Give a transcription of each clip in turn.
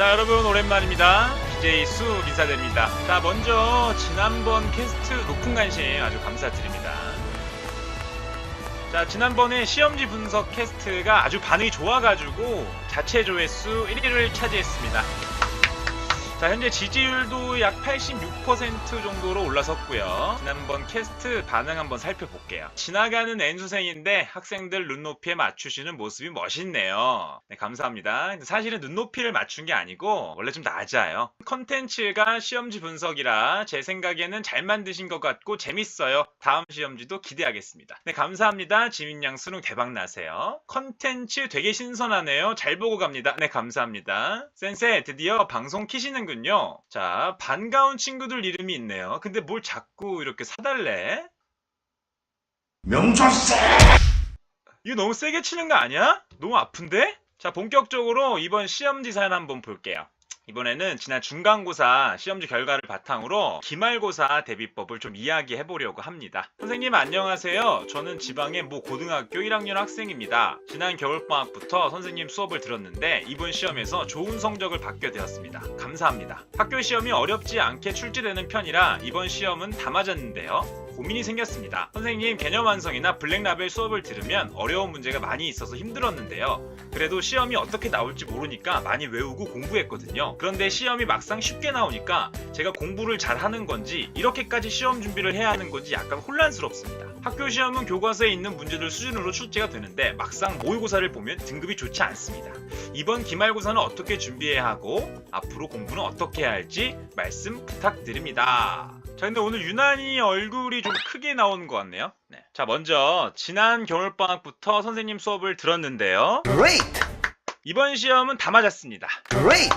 자, 여러분 오랜만입니다. BJ 수 인사드립니다. 자, 먼저 지난번 캐스트 높은 관심 아주 감사드립니다. 자, 지난번에 시험지 분석 캐스트가 아주 반응이 좋아가지고 자체 조회수 1위를 차지했습니다. 자, 현재 지지율도 약 86% 정도로 올라섰고요. 지난번 캐스트 반응 한번 살펴볼게요. 지나가는 N수생인데 학생들 눈높이에 맞추시는 모습이 멋있네요. 네, 감사합니다. 사실은 눈높이를 맞춘 게 아니고 원래 좀 낮아요. 컨텐츠가 시험지 분석이라 제 생각에는 잘 만드신 것 같고 재밌어요. 다음 시험지도 기대하겠습니다. 네, 감사합니다. 지민양 수능 대박 나세요. 컨텐츠 되게 신선하네요. 잘 보고 갑니다. 네, 감사합니다. 센세 드디어 방송 키시는 군요. 자, 반가운 친구들 이름이 있네요. 근데 뭘 자꾸 이렇게 사달래? 명조씨! 이거 너무 세게 치는 거 아니야? 너무 아픈데? 자, 본격적으로 이번 시험지 사연 한번 볼게요. 이번에는 지난 중간고사 시험지 결과를 바탕으로 기말고사 대비법을 좀 이야기해 보려고 합니다. 선생님 안녕하세요. 저는 지방의 모 고등학교 1학년 학생입니다. 지난 겨울방학부터 선생님 수업을 들었는데 이번 시험에서 좋은 성적을 받게 되었습니다. 감사합니다. 학교 시험이 어렵지 않게 출제되는 편이라 이번 시험은 다 맞았는데요. 고민이 생겼습니다. 선생님 개념 완성이나 블랙라벨 수업을 들으면 어려운 문제가 많이 있어서 힘들었는데요. 그래도 시험이 어떻게 나올지 모르니까 많이 외우고 공부했거든요. 그런데 시험이 막상 쉽게 나오니까 제가 공부를 잘하는 건지 이렇게까지 시험 준비를 해야 하는 건지 약간 혼란스럽습니다. 학교 시험은 교과서에 있는 문제들 수준으로 출제가 되는데 막상 모의고사를 보면 등급이 좋지 않습니다. 이번 기말고사는 어떻게 준비해야 하고 앞으로 공부는 어떻게 해야 할지 말씀 부탁드립니다. 자, 근데 오늘 유난히 얼굴이 좀 크게 나오는 것 같네요. 네. 자, 먼저 지난 겨울방학부터 선생님 수업을 들었는데요. Great! 이번 시험은 다 맞았습니다. Great!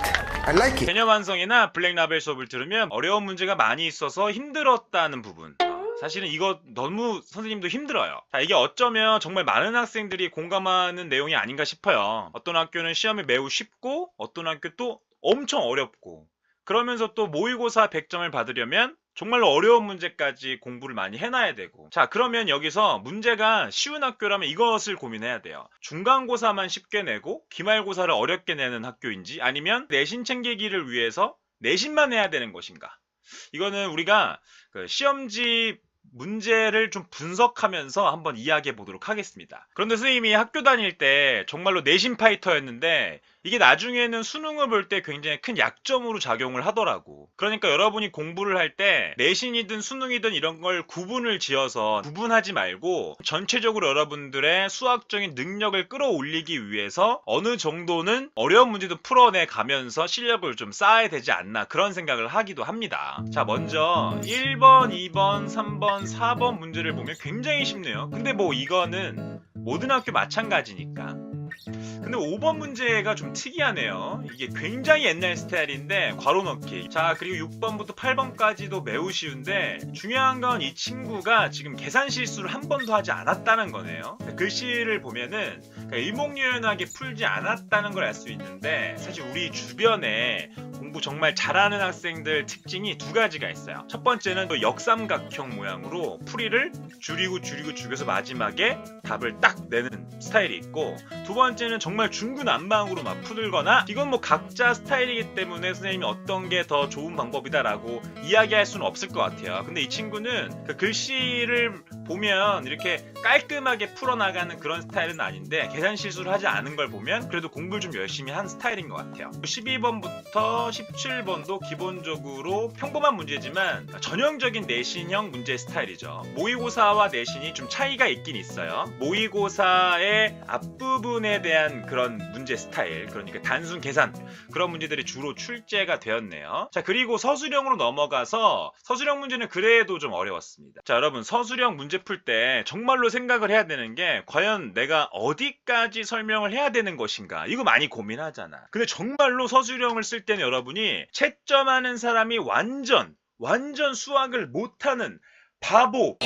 I like it. 개념 완성이나 블랙라벨 수업을 들으면 어려운 문제가 많이 있어서 힘들었다는 부분. 사실은 이거 너무 선생님도 힘들어요. 자, 이게 어쩌면 정말 많은 학생들이 공감하는 내용이 아닌가 싶어요. 어떤 학교는 시험이 매우 쉽고 어떤 학교 또 엄청 어렵고 그러면서 또 모의고사 100점을 받으려면 정말로 어려운 문제까지 공부를 많이 해놔야 되고. 자, 그러면 여기서 문제가 쉬운 학교라면 이것을 고민해야 돼요. 중간고사만 쉽게 내고 기말고사를 어렵게 내는 학교인지 아니면 내신 챙기기를 위해서 내신만 해야 되는 것인가. 이거는 우리가 그 시험지 문제를 좀 분석하면서 한번 이야기해 보도록 하겠습니다. 그런데 선생님이 학교 다닐 때 정말로 내신 파이터였는데 이게 나중에는 수능을 볼 때 굉장히 큰 약점으로 작용을 하더라고. 그러니까 여러분이 공부를 할 때 내신이든 수능이든 이런 걸 구분을 지어서 구분하지 말고 전체적으로 여러분들의 수학적인 능력을 끌어올리기 위해서 어느 정도는 어려운 문제도 풀어내 가면서 실력을 좀 쌓아야 되지 않나 그런 생각을 하기도 합니다. 자, 먼저 1번, 2번, 3번, 4번 문제를 보면 굉장히 쉽네요. 근데 뭐 이거는 모든 학교 마찬가지니까. 근데 5번 문제가 좀 특이하네요. 이게 굉장히 옛날 스타일인데 괄호 넣기. 자, 그리고 6번부터 8번까지도 매우 쉬운데 중요한 건 이 친구가 지금 계산 실수를 한 번도 하지 않았다는 거네요. 글씨를 보면은 일목요연하게 풀지 않았다는 걸 알 수 있는데 사실 우리 주변에 공부 정말 잘하는 학생들 특징이 두 가지가 있어요. 첫 번째는 또 역삼각형 모양으로 풀이를 줄이고 마지막에 답을 딱 내는 스타일이 있고, 두 번째는 정말 중구난방으로 막 풀거나, 이건 뭐 각자 스타일이기 때문에 선생님이 어떤 게 더 좋은 방법이다라고 이야기할 수는 없을 것 같아요. 근데 이 친구는 그 글씨를 보면 이렇게 깔끔하게 풀어나가는 그런 스타일은 아닌데 계산 실수를 하지 않은 걸 보면 그래도 공부를 좀 열심히 한 스타일인 것 같아요. 12번부터 17번도 기본적으로 평범한 문제지만 전형적인 내신형 문제 스타일이죠. 모의고사와 내신이 좀 차이가 있긴 있어요. 모의고사의 앞부분에 대한 그런 문제 스타일, 그러니까 단순 계산, 그런 문제들이 주로 출제가 되었네요. 자, 그리고 서술형으로 넘어가서 서술형 문제는 그래도 좀 어려웠습니다. 자, 여러분, 서술형 문제 풀 때 정말로 생각을 해야 되는 게 과연 내가 어디까지 설명을 해야 되는 것인가, 이거 많이 고민하잖아. 근데 정말로 서술형을 쓸 때는 여러분이 채점하는 사람이 완전 수학을 못하는 바보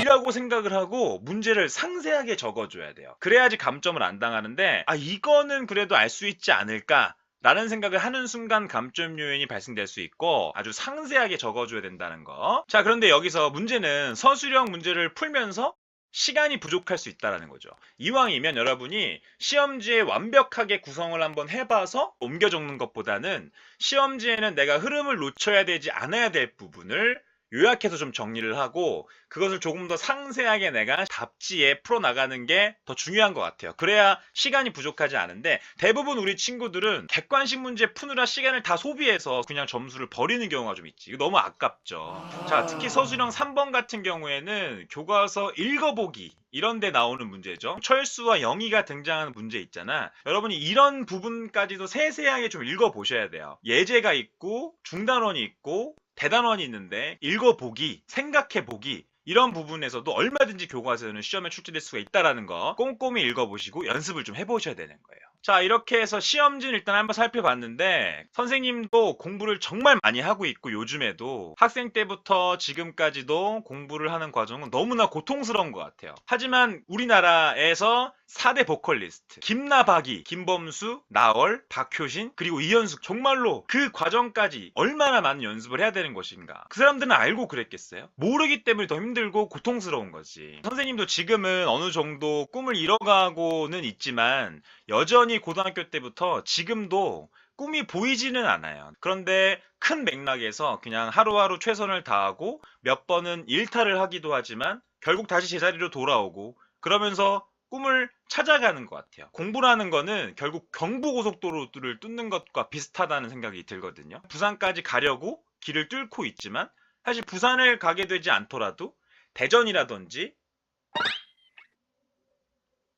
이라고 생각을 하고 문제를 상세하게 적어줘야 돼요. 그래야지 감점을 안 당하는데, 이거는 그래도 알 수 있지 않을까 라는 생각을 하는 순간 감점 요인이 발생될 수 있고 아주 상세하게 적어줘야 된다는 거. 자, 그런데 여기서 문제는 서술형 문제를 풀면서 시간이 부족할 수 있다는 거죠. 이왕이면 여러분이 시험지에 완벽하게 구성을 한번 해봐서 옮겨 적는 것보다는 시험지에는 내가 흐름을 놓쳐야 되지 않아야 될 부분을 요약해서 좀 정리를 하고 그것을 조금 더 상세하게 내가 답지에 풀어나가는 게 더 중요한 것 같아요. 그래야 시간이 부족하지 않은데 대부분 우리 친구들은 객관식 문제 푸느라 시간을 다 소비해서 그냥 점수를 버리는 경우가 좀 있지. 이거 너무 아깝죠. 자, 특히 서술형 3번 같은 경우에는 교과서 읽어보기 이런 데 나오는 문제죠. 철수와 영희가 등장하는 문제 있잖아. 여러분이 이런 부분까지도 세세하게 좀 읽어보셔야 돼요. 예제가 있고 중단원이 있고 대단원이 있는데 읽어보기, 생각해보기 이런 부분에서도 얼마든지 교과서는 시험에 출제될 수가 있다는 거 꼼꼼히 읽어보시고 연습을 좀 해보셔야 되는 거예요. 자, 이렇게 해서 시험지는 일단 한번 살펴봤는데 선생님도 공부를 정말 많이 하고 있고 요즘에도 학생 때부터 지금까지도 공부를 하는 과정은 너무나 고통스러운 것 같아요. 하지만 우리나라에서 4대 보컬리스트 김나박이, 김범수, 나얼, 박효신 그리고 이현숙 정말로 그 과정까지 얼마나 많은 연습을 해야 되는 것인가. 그 사람들은 알고 그랬겠어요? 모르기 때문에 더 힘들고 고통스러운 거지. 선생님도 지금은 어느 정도 꿈을 이뤄가고는 있지만 여전히 고등학교 때부터 지금도 꿈이 보이지는 않아요. 그런데 큰 맥락에서 그냥 하루하루 최선을 다하고 몇 번은 일탈을 하기도 하지만 결국 다시 제자리로 돌아오고 그러면서 꿈을 찾아가는 것 같아요. 공부라는 거는 결국 경부고속도로를 뚫는 것과 비슷하다는 생각이 들거든요. 부산까지 가려고 길을 뚫고 있지만 사실 부산을 가게 되지 않더라도 대전이라든지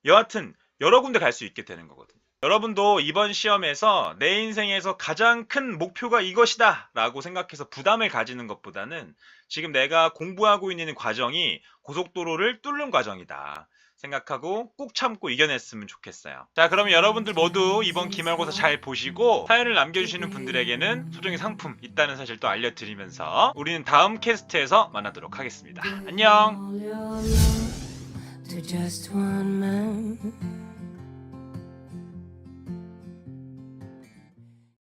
여하튼 여러 군데 갈 수 있게 되는 거거든요. 여러분도 이번 시험에서 내 인생에서 가장 큰 목표가 이것이다 라고 생각해서 부담을 가지는 것보다는 지금 내가 공부하고 있는 과정이 고속도로를 뚫는 과정이다 생각하고 꾹 참고 이겨냈으면 좋겠어요. 자, 그러면 여러분들 모두 이번 기말고사 잘 보시고 사연을 남겨주시는 분들에게는 소정의 상품 있다는 사실 또 알려드리면서 우리는 다음 캐스트에서 만나도록 하겠습니다. 안녕. To just one man.